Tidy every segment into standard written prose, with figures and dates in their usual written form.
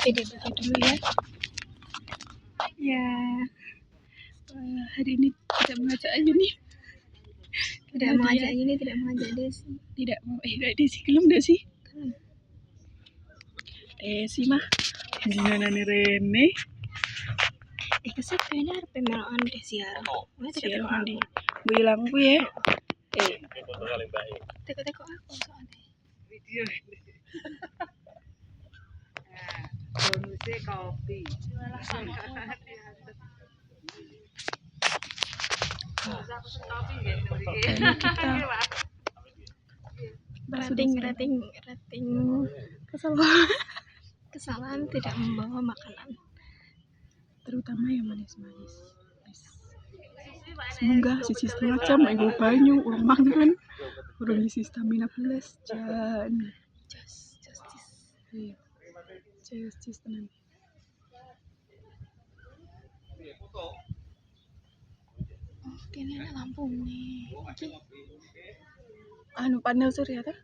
Video dulu ya. Ya, hari ini tidak mengajak Ayu nih. Tidak mengajak ini, tidak mengajak Desi. Tidak mau, Desi belum Desi. Desi mah gimana nih Rene? Kesep kayaknya harus pemelaan Desi ya. Siapa mandi? Bilang gue ya. Teko-teko aku soalnya. Video. Bonusnya kopi. Rating kesalahan tidak membawa makanan, Terutama yang manis-manis. Semoga sisi setengah jam ibu banyu urang mangan urang isi stamina plus jan justice tenan. Oke, ini ada lampu nih. Anu panel surya tuh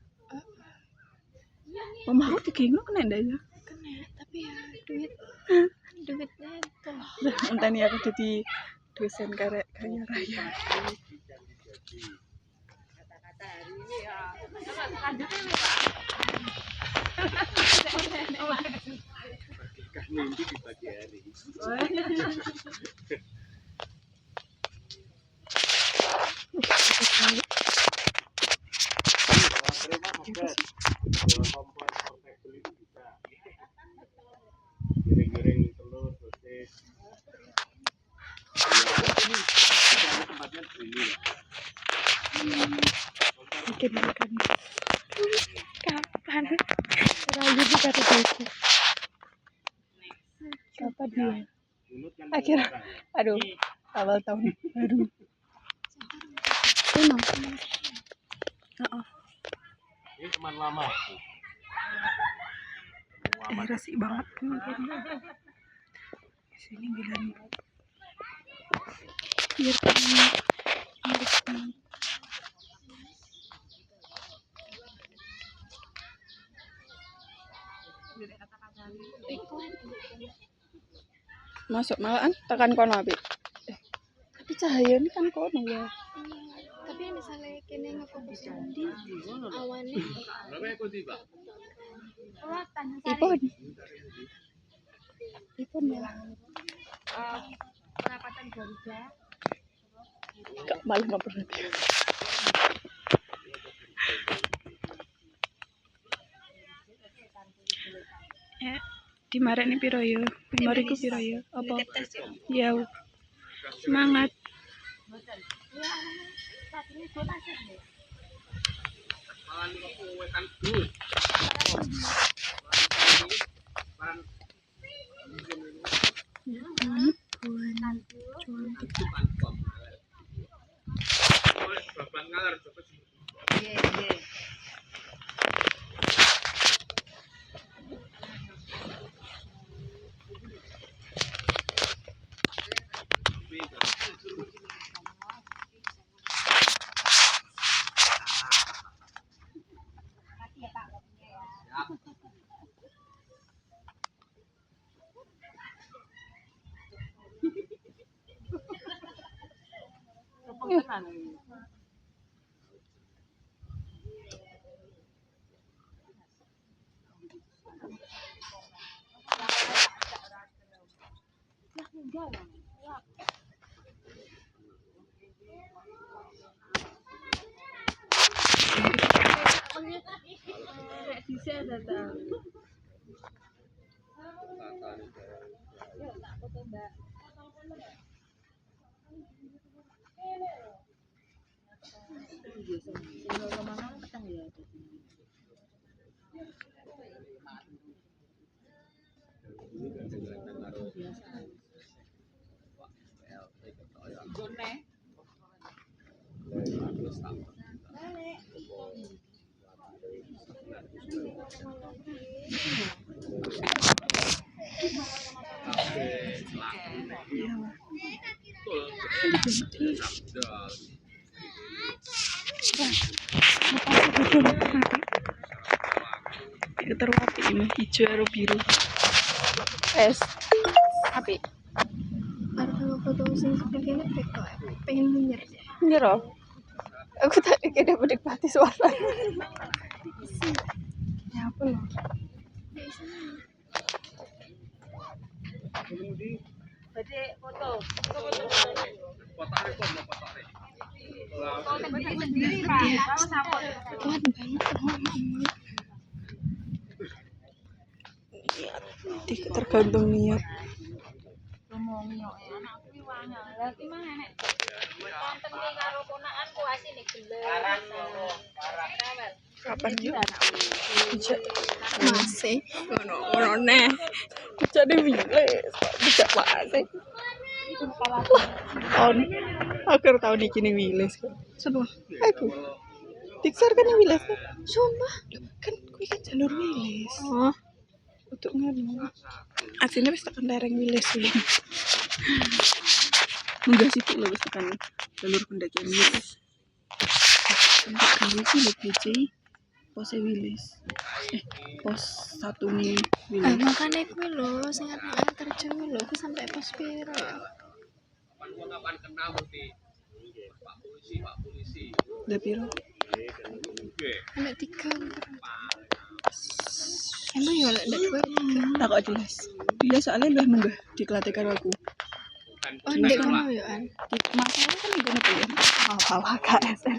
mama aku dikengok kena ndak ya? Kena, tapi ya duitnya itu loh. Entah nih aku jadi dosen kaya raya. Kata-kata hari ini ya. Lanjutnya nih Pak. Mimpi di pagi hari. Goreng telur sosis. Tempatnya ini. Bikin makan. Kapan? Rayu juga rezeki. Kapan dia? Akhir. Aduh, awal tahun baru. Emang. Ini teman lama. Resik banget kan. Sini bilang. Biar kami masuk malahan tekan kono api. Tapi cahaya ini kan kono ya. Tapi misalnya kini ngefokus di awannya. Ipon ya. Perapatan Garuda. Kak malah nggak pernah. Dimarani piro yo? Memoriku piro yo? Apa? Ya. Semangat. Bisa datang. Terwapi ini hijau atau biru. Es. Api. Arep foto sing sebagainya kok pengen munyer deh. Nyero. Aku tadi kira menikmati suara. Ya apa loh? Jadi foto. Sendiri Pak. Tahu siapa? Kuat banget Tergantung niat. Ngomong yo anak kuwi wangel. Lah ki mah nek konten iki karo ponakanku asine geler. Kapan yuk? masih ngono neh. Jadi wiles. Bisa masih. Tahun ini wiles kok. Sebuah Aku. Tiksar kan wiles kan? Sumpah. Kan kuwi kan jalur wiles. oh Untuk ngono. Asine wis tekan lereng wiles kuwi. Munggah sithik lho wis tekan jalur pendakian wiles. Sampai kali iki lho BC pos wiles. Pos 1 nih wiles. makanya kuwi lho sing arep terjun kuwi lho kuwi sampai pos piro ya. Udah piro? Anak 3 emang ya lek ndek kowe Tak kok jelas. Dia soalnya lebih munggah di kelatih karo aku. oh ndek kono ya an Masalah kan di kono kuliah. Apa KSR.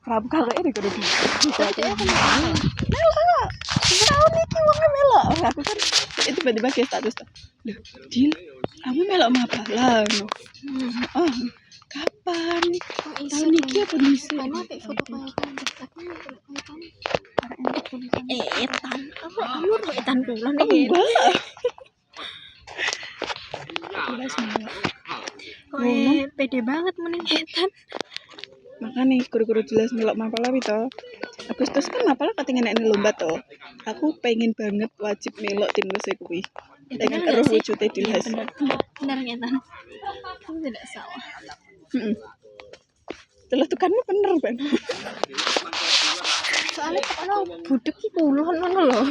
Prabu kakek di kono. tapi aku Melok. Tahun iki wonge melok. Aku kan tiba-tiba ke status tuh. Loh, Dil, kamu melok apa lah? Oh, kapan? Tahun iki apa bisa? mana apik foto kowe kan tapi kowe kan etan kamu etan kula nih Enggak. Jelas melok. kowe pede banget mending etan Makanya guru-guru jelas melok mapala itu. Agustus kan mapala katingan ini lomba toh. Aku pengen banget wajib melok timnas kuwi. Dengan bener eruh nggak sih? wujudnya dilas. bener etan kamu tidak salah Telah tukanmu bener kan? soalnya kalau budek ki puluhan ngono lho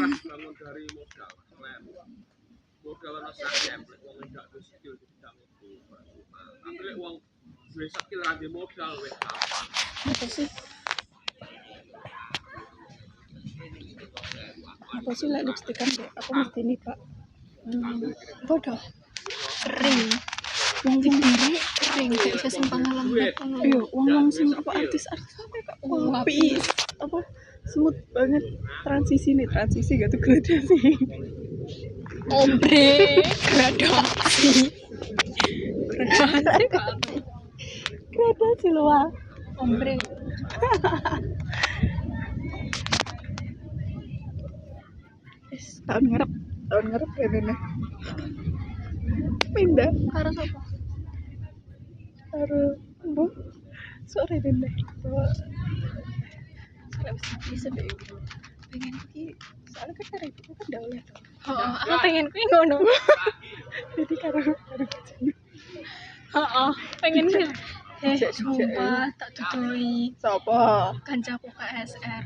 Apa sih? Apa sih lah lipstikan deh? Aku mesti nih Pak. bodoh kering wong diri kering gak bisa simpang lembut Iya, wong sing apa artis-artis apa kak? Wapi. Apa smooth banget transisi gak tuh gradasi. ombre gradasi Gradasi loh. ombre Tahun ngarep ya nenek. Pindah karo sapa karo bu sore nenek. Bisa deh. Pengen pergi soalnya kan hari itu kan udah oleh tuh. aku pengen kuwi ngono Jadi karo pengen sumpah tak dudoi Sopo? kancaku KSR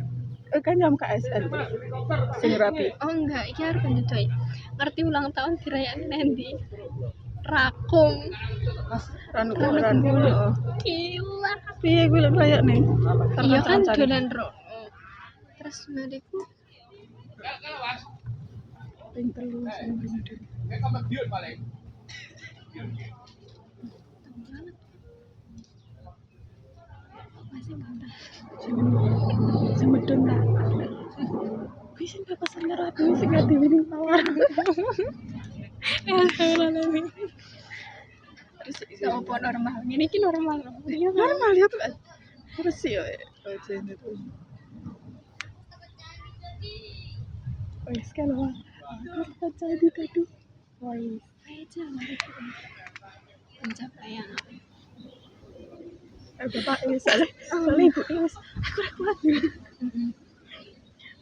Kan jam KSN sing rapi. oh enggak iki harus dudoi ngerti ulang tahun dirayain nanti Rakung Ranu. gila Piye gue lek rayak nih. iya kan dolan rono terus madiku Ping telu sing bener. masih mantap Sing medun lah. Kuwi sing papasan karo aku sing ngati winning tawar. terus apa normal ini ki normal Normal ya tuh. Terus sih ya. Ojen itu. Wes kalau aku jadi tadi. Wes. aja pencapaian Bapak soalnya ibu wes aku ora kuat.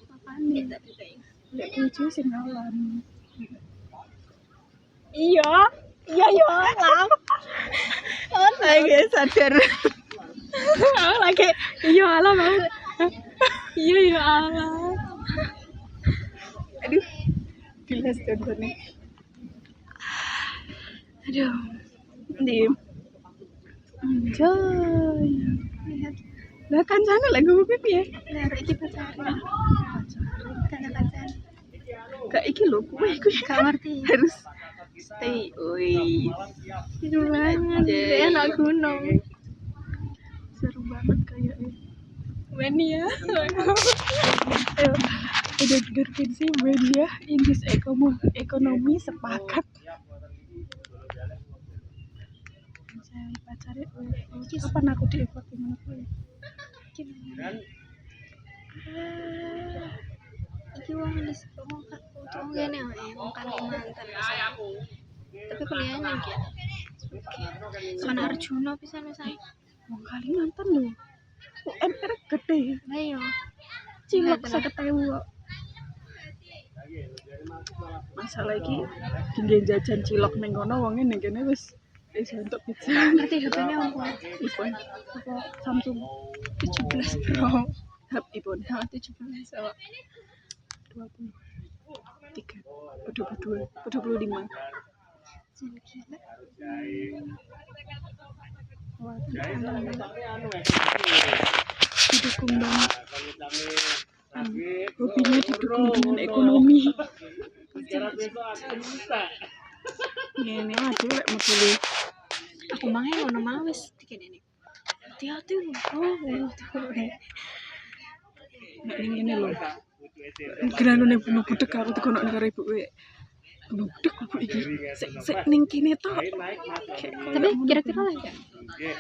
makanya tapi kayak Lek bojo sing ngalam. iya alam Lagi sadar. lagi iya alam iya alam Aduh. Jelas contohnya. Aduh. Di. Anjay. Lihat, Lah kancane lek gue pipi ya. lihat iki pacaran. Karena pacaran. Gak iki lho, kowe iku Gak ngerti. harus stay. Wih. Itu banget. Dia anak gunung. Seru banget kayaknya. Weni ya. Ayo, udah dengerin sih media indis ekonomi sepakat. Saya pacarnya kapan aku di effort gimana gue? Iki wong wis wong ngene ae, wong Kalimantan. Tapi kuliahnya gitu. Sono Arjuna pisan-pisan. Wong Kalimantan lho. UMR gede. Lah yo. Cilok 50.000 kok. Masalah iki tinggal jajan cilok ning kono wonge ning kene wis untuk pizza. Ngerti HP-nya apa? iPhone apa Samsung 17 Pro. hub iPhone 17 so. 23 25 Gila. didukung banget hobinya didukung dengan ekonomi ini aja lek modele Aku mangen ngono mau wis dikene. Hati-hati lho. Oh, nek ning ngene lho granone bunuh budek aku dikono karo ibuke bunuh budek ibu iki sik ning kene tok. Tapi kira-kira lah ya.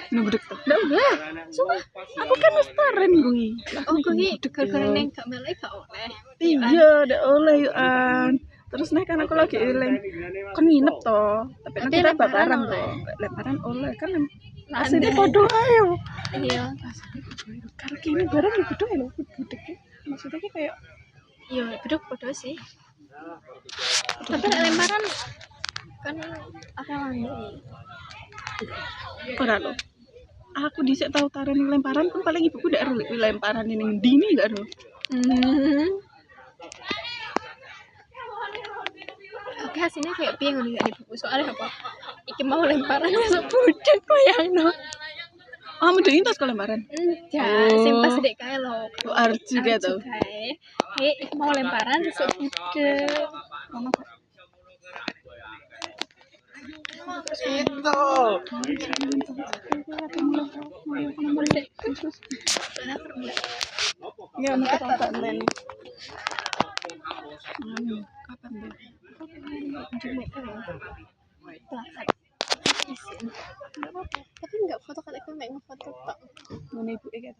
Bunuh budek tok ndak enggak sumpah aku kan wis taren kuwi Oh, kuwi gara-gara ning gak melek gak oleh. iya ndak oleh yo an terus nek kan aku lagi eling kan nginep toh tapi nanti Tapi lebaran lebaran toh lebaran oleh kan Landai. asine padha ae yo Iya. karo kene barang yo padha lho budek maksudnya ki kayak Iya, beduk podo sih. Tapi nek lemparan kan akeh landai. ora lho aku dhisik tau taren lemparan pun paling ibuku ndak ero lemparan ning ndi nih gak ero Oke, hasilnya kayak piye ngono ya ibuku. Soalnya apa? Iki mau lemparan masuk budek koyangno. ah mending entas kalau lemparan Ya, sing pas dek kae lho. arju ga tau Kae. Iki mau lemparan masuk budek. mama kok ya mau kapan len kapan deh Tapi enggak foto kataku mek ngefoto tok. mana ibu kata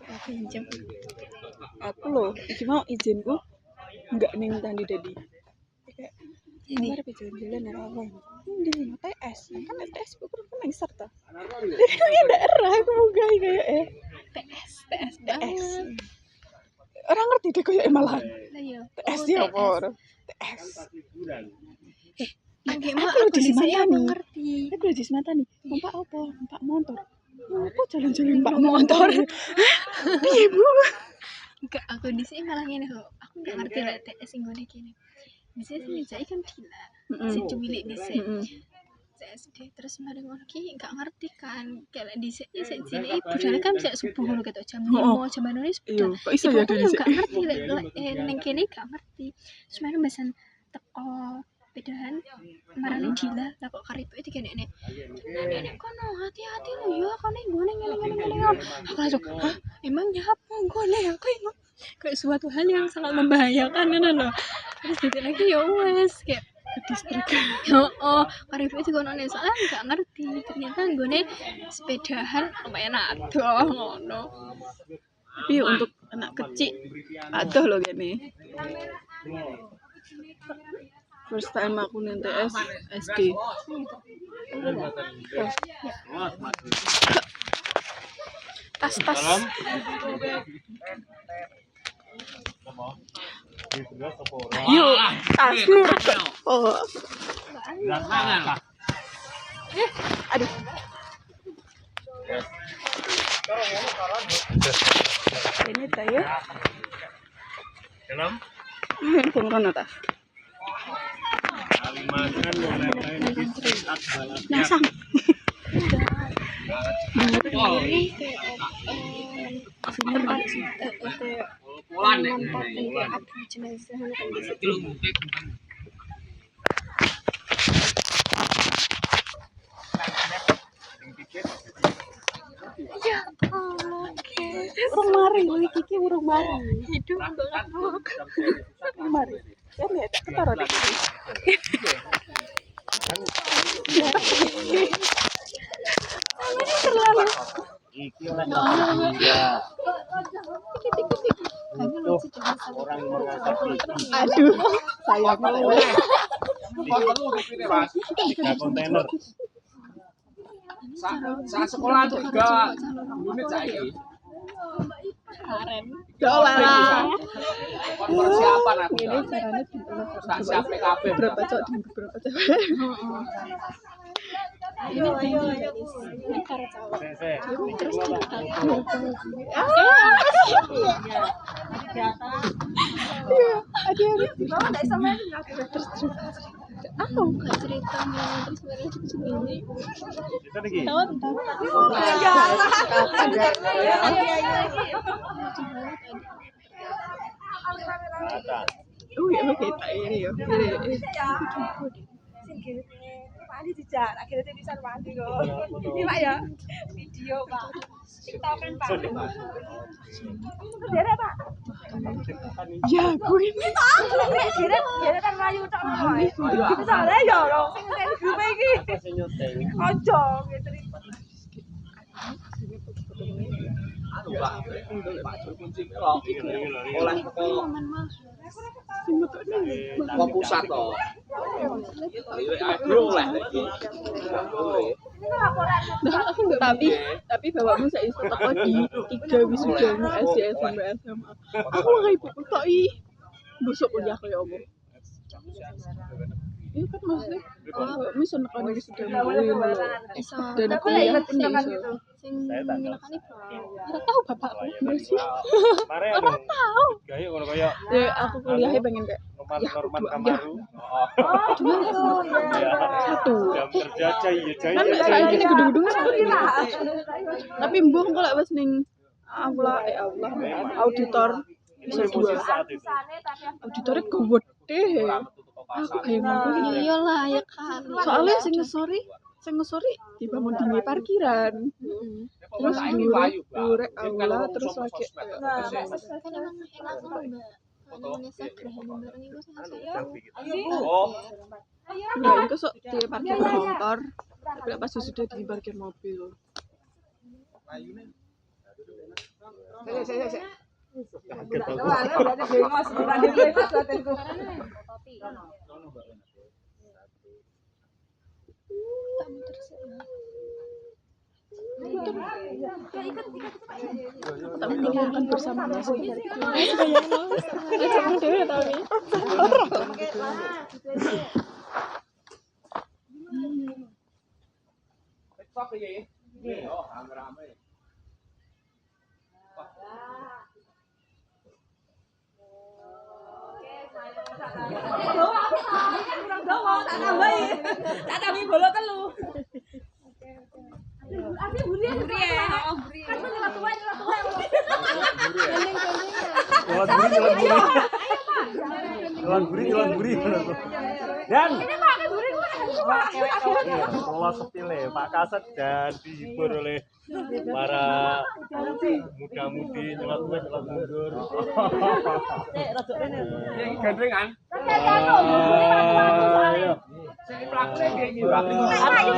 Aku pinjam. aku loh iki mau izinku enggak ning tandi dadi kayak Ini Mari jalan-jalan ya apa? Di TS, kan TS aku kan nang serta. Ini daerah aku mau gawe kayak PS TS. banget. Orang ngerti deh kayak malahan. Lah iya. TS ya apa? TS. Angge Aku mah lho aku di sini aku ngerti. Aku lho di mata nih. Numpak apa? Numpak motor. Apa jalan-jalan numpak motor? Piye, Bu? Enggak, aku di sini malah ngene kok. Aku enggak ngerti lek TS sing ngene kene. Di sini sing kan gila. Sing cuwilik di sini. SD terus mari ngono ki enggak ngerti kan. Kayak di sini sik cilik budal kan sik subuh ngono ketok jam 5 jam 6 wis Iya, budal. kok iso ya di Enggak ngerti lek ning kene enggak ngerti. Terus mari mesen teko pedahan marane Dila lah kok karipe dikenekne. Nenek kono hati-hati lho ya kono nggone ngene. Aku langsung, "Hah? Emang nyapa nggone aku ini?" Kayak suatu hal yang sangat membahayakan kan loh. Terus jadi lagi ya wes kayak distrik. oh karipe itu kono nih soalnya nggak ngerti ternyata nggone sepedahan lumayan adoh ngono. Tapi untuk anak kecil adoh loh gini. First time aku ning TS SD. Tas. Yuk, tasmu. Oh. Aduh. Ini saya. Dalam? Handphone kono ta. makan oleh-oleh di saat balap. Nyasang. ini kayak tempat kayak abu jenazah kan gitu. Ya Allah, Urung mari kuwi Kiki urung mari. hidup banget. Urung mari. Kan ya tak ketara nek. Terlalu. Iki oleh iya. Kami lucu dengan sama Orang mengangkat iki. Aduh, sayang banget. 3 kontainer. Saat sekolah 3 unit saiki. Karen. Dolar. Persiapan aku. Ini caranya dibelok. Tak siap PKB. Berapa cok di berapa cok. ini tinggi guys. Ini cara cowok. Sese. Terus kita Iya, ada yang dibawa enggak sama terus. Aku nggak cerita nih terus mereka sendiri. Kita lagi. tahu. Ada. Ya kita ini ya. Mandi dijak, akhirnya bisa mandi kok. Ini Pak ya, video Pak. TikTok kan Pak. Dere Pak. Ya, gue ini. Dere kan rayu tok ngono ae. Misale ya lho, sing ngene grup iki. Ojo gitu. Anu Pak. Kunci kok. Oleh teko kok pusat to. Ayo oleh iki. Tapi bapakmu saya iso teko di 3 wisudamu SD SMP SMA. Aku lagi ibu kok besok kuliah kayak apa? Iya kan maksudnya bisa nekan wisudamu Iso. dan kuliah pun ya iso. Sing ngilakani bro. Nggak tahu bapakku enggak sih. Mari dong. Tahu. Gaya ngono kaya Ya aku kuliahnya pengen kayak Norman Kamaru. satu. Jam kerja cai ya cai. Kan saya ini gedung-gedung tapi mbuh kok lek wis ning Allah auditor bisa dua. Auditornya gede. Aku kayak ngono. Iyalah ya kali. Soalnya sing ngesori dibangun di parkiran. Terus dure aula terus lagi Kan emang enak banget. Namanya Sagrahan bareng itu saya. Oh, nah itu sok di parkir motor tapi pas sudah di parkir mobil. Tak meninggalkan bersama Mas. Jangan dulu tahu nih. TikTok iki. Oh, rame-rame. Tak tambahi. Tak tambahi bolo telu. Arti buri ya. Heeh, buri. Kan nyela tuwa. Jalan buri. Dan Ini Pak, buri ku Pak. pola sepile Pak Kaset dan dihibur oleh para muda-mudi nyelat mundur. Yang gandengan. Ayo. Sing mlakune piye iki, Pak?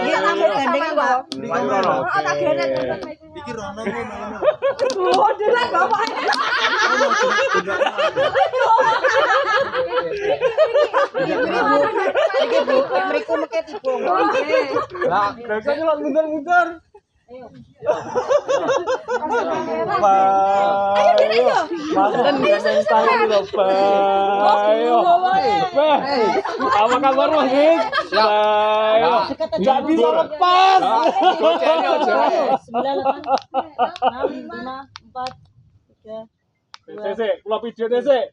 Iya, langsung gandengan kok. Oh, tak geret. Iki rono ku maino. Oh, delak bapak. Iki Bu, mriku meket ibu. Lah, gak nyelat mundur. Ayo, makan gandeng tangan lho, Ayo. Apa kabar Mas Dik? Ayo. Enggak bisa lepas. Goceknya aja. 9, 8, 6, 5, 4, 3. Sese, kula video sese.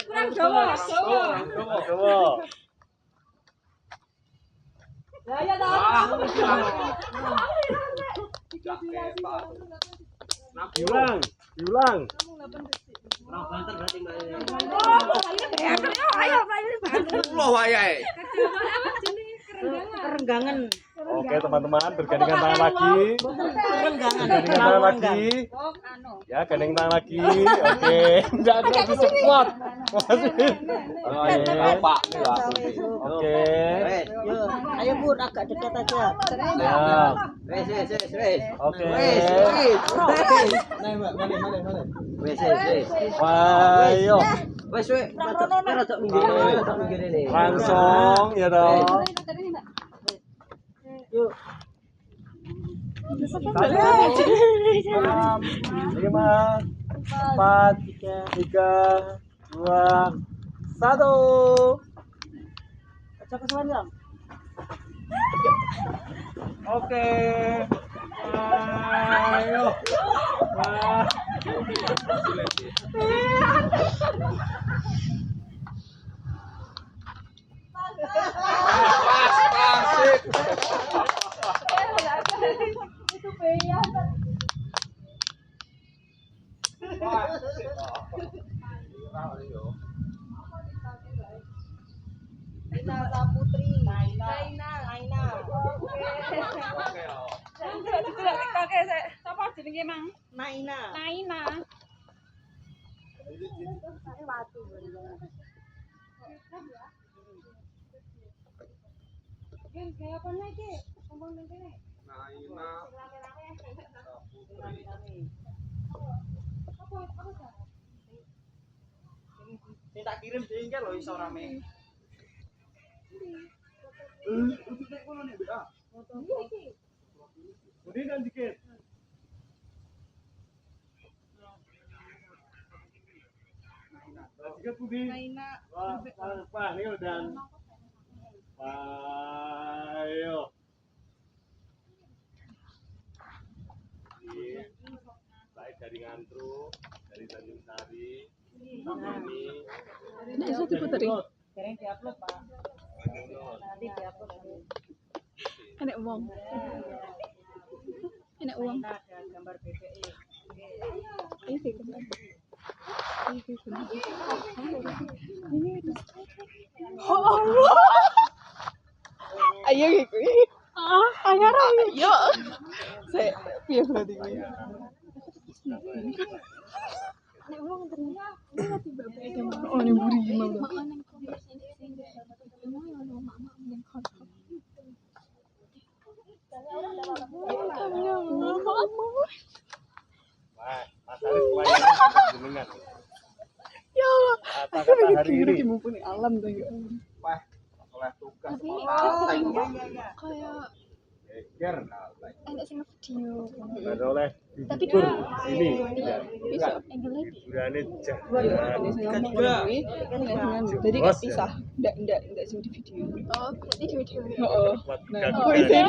Kurang Jawa. Coba. Diulang. Loh wayahe. Kerenggangan. Oke teman-teman, bergandingan tangan lagi. Kerenggangan. Gandingan tangan lagi. Ya, gandeng tangan lagi. Oke, enggak lebih cepat. Makasih. Bapak nih lah. Oke. Yo, ayo Bun, agak dekat aja. Ya. Wes. Oke. Wes. Ayo. Wes. Rada minggir ini. Langsung ya dong. Yuk. 5, 4, 3, 2, 1. Aja kesuwen ya. Oke. Ayo. Wah. Naina. Sing tak kirim dhewe lho iso rame. Kemudian dikit. Dikit Budi. Wah, ini udah. Ayo. Baik dari Ngantru, dari Tanjung Sari, sama ini. Nah, satu puteri. Keren diupload, Pak. Nanti diupload. Enak uang. Enak uang. Ada gambar BBI. Ini sih benar. Oh Allah. Ayo gitu. Anyar ayo. Saya piye berarti kuwi. Nek wong ternyata ini tiba-tiba ada mama. Oh, ini buri gimana? Makan yang kondisi sing emang ya ono mama yang kotor. Wah, Mas Arif wayang jenengan. Ya Allah. Kata-kata hari ini. Iki mumpuni alam tuh ya. Wah, oleh tugas. Tapi kayak Geger. enak sing video. Nggak oleh Tapi dihibur kan sini. Bisa. angle-nya Hiburannya Ini saya ngomong kuwi dengan jadi Bos, ya? pisah. Enggak sing di video. oh berarti dewe-dewe. Heeh. buat Nah, gak aku izin.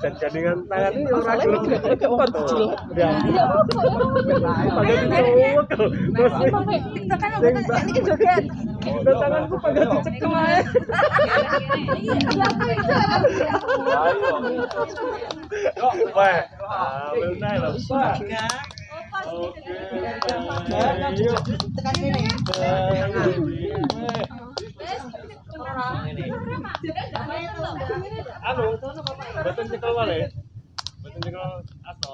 dan gandingan tangan ini orang Masalahnya gelem gerak-gerak kayak orang kecil. Ya. Tidak apa-apa. Pakai dicowok tuh. Ini joget. Udah tanganku pada dicekel. Yuk, weh. Ambil naik loh, Pak. Oke. Yuk. Tekan sini. Anu, boten cekel wale. Boten cekel aso.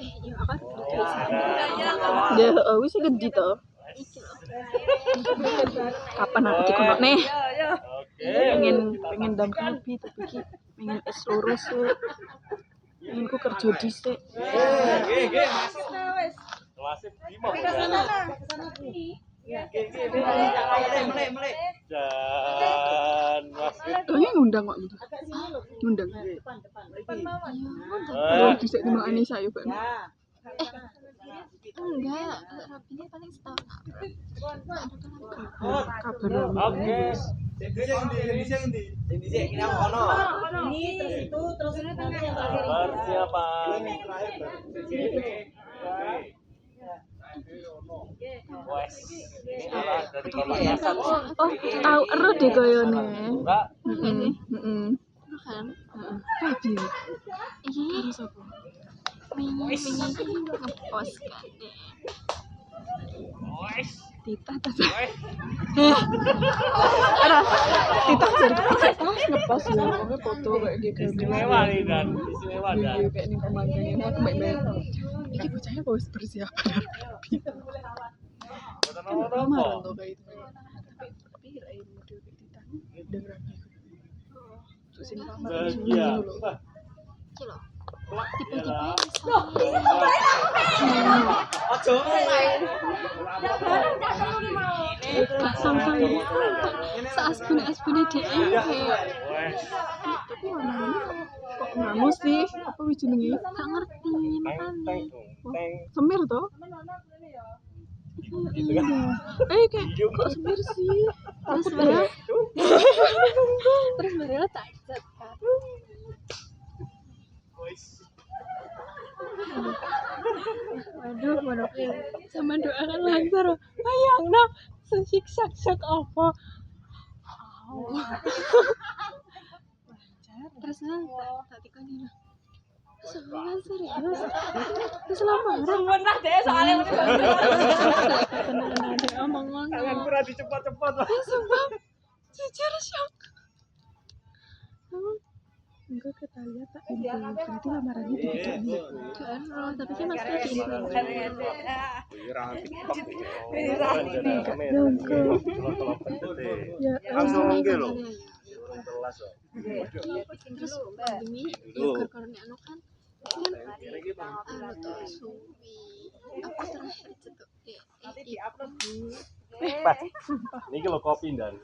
Iya kan. Ya, wis gede to. Kapan aku dikono nih? Oke. Pengen dam kalbi tapi ki pengen es lurus ya. Pengen ku kerja dhisik. Nggih, Kelasnya Bimo. Dan Mas Kayaknya ngundang kok gitu. Ngundang. Oh, bisa dimana Anissa ya, Pak. Ya. Enggak, rapinya paling setahun. Kabar Oke. Ini terus itu terus nanti yang terakhir. Persiapan. Wes. Ini arah dari Bapak Kasat. Oh, tahu ero deh koyone. Enggak. Heeh. Heeh. Kan? Rabi. Iya. Terus apa? Wingi ngepost kan. Tita tata. Ora. Tita jadi ngepost ya, pokoknya foto kayak gitu. Istimewa nih dan istimewa dan. Iya, kayak nih pemandangannya aku baik-baik. Iki bocahnya kok wis persiapan. Boten Lamaran apa. tuh kayak itu. Tapi kirain model kayak Tita udah rapi. Terus ini lamaran Iya. dulu. Iki lho. Iya. Tiba-tiba misalnya Ojo. Sang-sang seasbune dia. Wes. Tapi warnanya kok nganu sih? Apa wis jenenge? gak ngerti Teng makanya. teng. Semir toh? Iya. Kayak kok semir sih? Terus baru terus baru tak chat kan. Waduh, sama doakan lancar. Bayangno sesiksak apa. Terus tak tikoni. Soalnya serius. Terus lamaran. Benar deh soalnya Beneran ada omongan. Kalian kurang dicepat-cepat lah. Sumpah, jujur shock. Enggak kita lihat tak info. Berarti lamarannya di bidang ini. Kan, tapi kan maksudnya di Ya, Langsung nggih lho. terus pandemi ya karena anu kan anu tuh suwi aku terakhir cetuk Niki lho kopi dan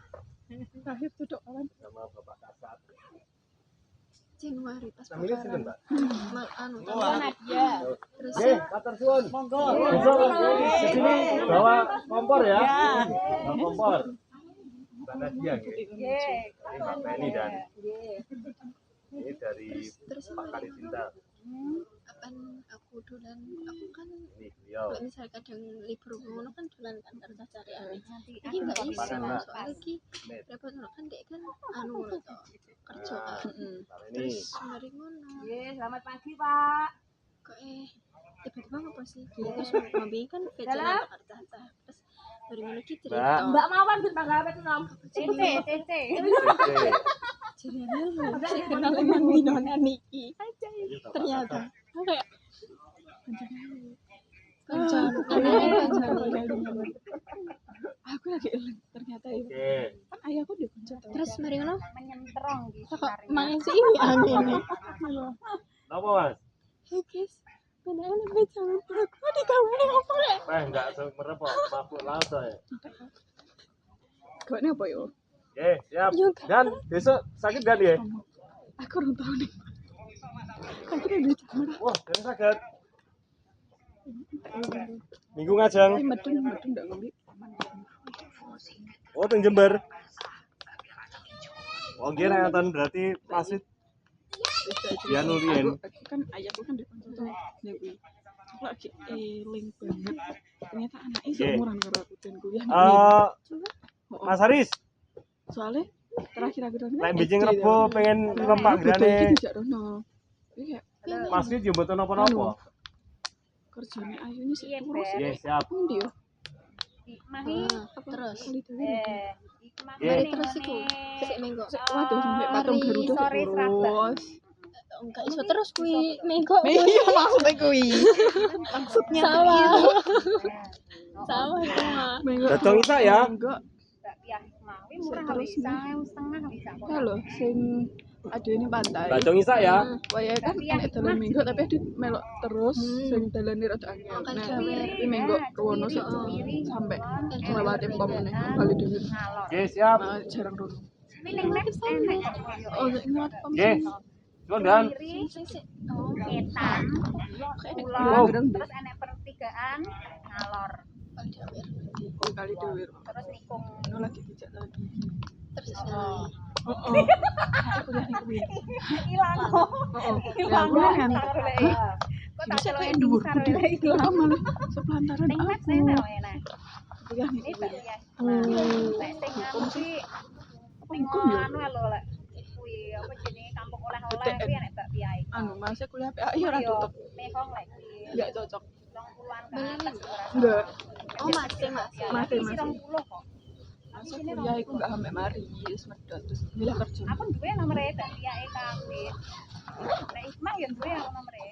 terakhir tuh doalan. sama Bapak Kasat. Januari pas Namanya sinten, Mbak? anu Nadia. terus Nggih, matur suwun. Monggo. Besok di sini bawa kompor ya. Bawa kompor. Mbak Nadia nggih. Nggih. Ini Mbak Penny dan Nggih. ini dari terus Pak Kali Cinta. apaan aku dolan aku kan Ini beliau. kalau misalnya kadang libur ngono kan dolan kan kerja cari iki nggak iso Panas, Mbak. soalnya iki repot ngono kan dek kan anu ngono to kerja kan Kali ini terus mari ngono Nggih, selamat pagi, Pak. kok tiba-tiba ngapa sih terus mami kan veteran kerja terus dari mana ki cerita Mbak. Mbak Mawar di tangga nom. Tete. Oke. jadinya lu saya kenal emang Winona Niki ternyata aku kayak kancan Aku lagi eling ternyata itu. Oke. Kan ayahku di kunci. terus mari ngono Menyentrong di kok main sih ini angin Napa, Mas? hey guys beneran lebih jangan aku di kamu nih apa ya Enggak semerep kok, mabuk laut saya. Kok ini apa yo? Oke, siap. Yuk. Dan besok sakit kan ya? Aku orang tahu nih. Aku udah duit sama. Wah, jadi sakit. Minggu ngajang. Medun enggak ngambil. Oh, teng Jember. Oh, nggih nek ngoten berarti pasit ya nulien. Aku kan ayahku kan di kunci tuh. Nih aku lagi eling banget. Ternyata anaknya seumuran karo aku dan kuliah. Mas Haris, Soalnya terakhir-akhir ini nek bijing rebo pengen ngempak grane tidak rono. Iya, Masjid yo mboten napa-napa. kerjanya ayunya sih Iya, terus. Nggih, siap. Ndi yo? Mahi. terus Kali dulu. mari terus iku sik minggu Waduh, sampai patung Garuda Sore terus. enggak iso terus kuwi minggu Iya, maksudnya kuwi. Maksudnya sama sama Datang Isa ya. Enggak. Bakpiah mawi murah wis 1.500 wis kok. Ya loh, sing ada ini pantai. Datang Isa ya. Waya kan nek dalan minggu tapi ada melok terus sing dalane rada angel. Makan Nah, gawe. iki minggu ruwono sih sampai melewati pom meneh kali dulu. Oke, siap. Nah, jarang rono. Milih map enak. Oh, ingat pom. Oke. Suwun dan. sik Etan. Wow. Terus enek per 3.000 kerjaan ngalor. Nikung kali dewe. Terus nikung Ono lagi dijak lagi. Terus Oh. Aku kuliah niku piye? ilang. Ilang kan. Kok tak Bisa celok kayak dhuwur gede. Ilang malah sepelantaran Ning Mas aku. enak enak. Kuliah Ini niku tak piye? ya. Oh. Lek sing anu kuwi ning Hukum ya? anu lho lek kuwi apa jenenge kampung oleh-oleh BTN. kuwi enek Mbak Piai. Anu masa kuliah PAI ora tutup. Mehong lek kuwi. Enggak cocok. 20-an ke atas ora. Enggak. oh masih Masih Masih. 20 kok. Masa kuliah iku enggak sampai mari wis medhot terus milih kerja. Aku duwe nomere Mbak Piai kabeh. Nek Ismah ya duwe aku nomere.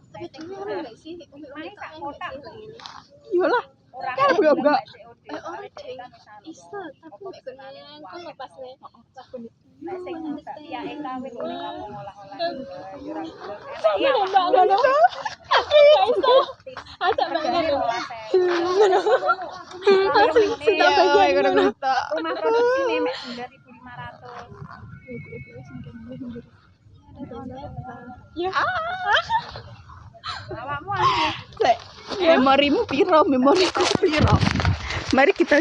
tapi dhewe ora lek sih Mari sak kotak. Iyalah. Ora Kan aku enggak. ora ding iso tapi nek kene kan lepas nih Nek sing Mbak Piai kawe lho ning kampung olah-olah. Ya ora gelem. iya mbak ngono aku gak iso ada mbak ngono Sudah bagian ngono. rumah produksi nih mek 9.500. Ya. Awakmu anu Memorimu piro? Memoriku piro? Mari kita